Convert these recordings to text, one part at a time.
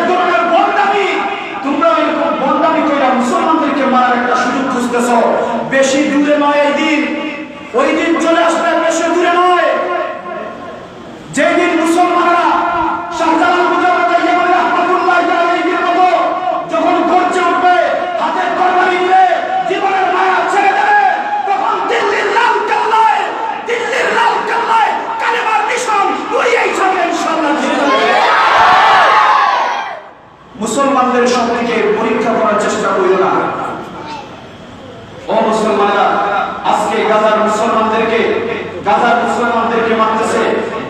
ধরনের বন্দামি, তোমরা এরকম বন্দামি করে মুসলমানদেরকে মারার একটা সুযোগ খুঁজতেছ। বেশি দূরে নয় এই দিন, ওই দিন চলে আসবে, বেশি দূরে নয়, যেদিন মুসলমানরা শাহজালাল মুজাহিদ ইয়ামানি রাহমাতুল্লাহি আলাইহির মতো যখন গর্জে উঠবে, হাতের তরবারি নিয়ে জীবনের মায়া ছেড়ে দেবে, তখন দিল্লির লাল কেল্লায় কালেমার মিশন লইয়াই যাবে ইনশাআল্লাহ। মুসলমানদের শক্তিকে পরীক্ষা করার চেষ্টা করিও না। ও মুসলমানরা, আজকে গাজার মুসলমানদেরকে মারতেছে,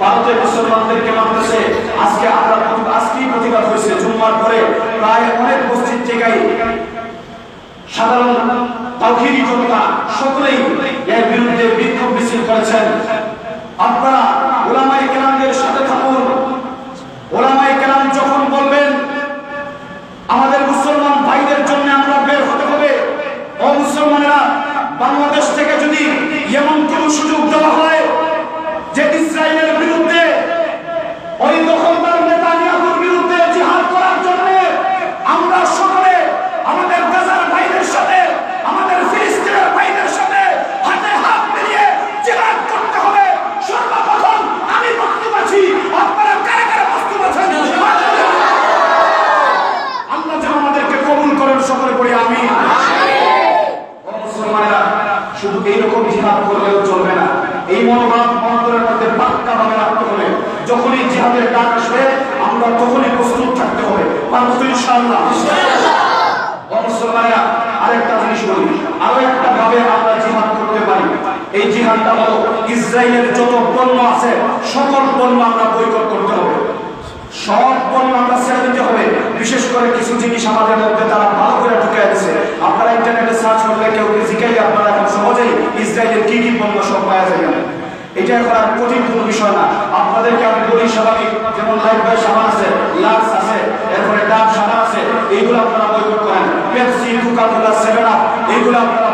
ভারতের মুসলমানদেরকে মারতেছে। আজকে আমরা আজকেই প্রতিবাদ হয়েছে, জুম্মার পরে প্রায় অনেক মসজিদ থেকেই সাধারণ তাওহীদি জনতা সকলেই এর বিরুদ্ধে বিক্ষোভ মিছিল করেছেন। আপনারা উলামায়ে কেরামদের সাথে থাকুন। উলামায়ে কেরাম যখন বলবেন আমাদের মুসলমান ভাইদের জন্য আমরা বের হতে হবে, ও মুসলমানেরা, বাংলাদেশ থেকে যদি এমন কোন সুযোগ দেওয়া হয় যে ইসরায়েলের বিরুদ্ধে, ওই দখলদার নেতানিয়াহুর বিরুদ্ধে জিহাদ করার জন্য আমরা সকলে আমাদের গাজার ভাইদের সাথে, আমাদের ফিলিস্তিনের ভাইদের সাথে হাতে হাত মিলিয়ে জিহাদ করতে হবে। সর্বপ্রথম আমি প্রস্তুত আছি, আপনারা কারা কারা প্রস্তুত আছেন? আল্লাহ যেন আমাদেরকে কবুল করেন, সকলে পড়ি আমিন। ও মুসলমানেরা, শুধু এইরকম জিহাদ করলেও চলবে না, এই মনোভাব অন্তরের মধ্যে পাক্কা ভাবে রাখতে হবে। যখনই জিহাদের ডাক আসবে আমরা তখনই প্রস্তুত থাকতে হবে, পারবো তো ইনশাআল্লাহ। ও মুসলমানেরা, আরেকটা জিনিস বলি, আরো একটা ভাবে আমরা জিহাদ করতে পারি। এই জিহাদটা হলো ইসরায়েলের যত পণ্য আছে সকল পণ্য আমরা বয়কট করতে হবে, সব পণ্য আমরা ছেড়ে দিতে হবে। বিশেষ করে কিছু জিনিস আমাদের মধ্যে তারা ভালো করে ঢুকে দিচ্ছে। আপনারা ইন্টারনেটে সার্চ করলে কেউ জিজ্ঞাসা আপনারা এখন সহজেই ইসরায়েলের কি কি পণ্য সব পাওয়া যাবে। এটা এখন আর কঠিন কোনো বিষয় না। আপনাদেরকে আমি বলি স্বাভাবিক, যেমন লাইফ বয় সাবান আছে, লাক্স আছে, এরপরে ডাব সাবান আছে, এইগুলো আপনারা বয়কট করেন। পেপসি, কোকা কোলা, 7 আপ, এইগুলো আপনারা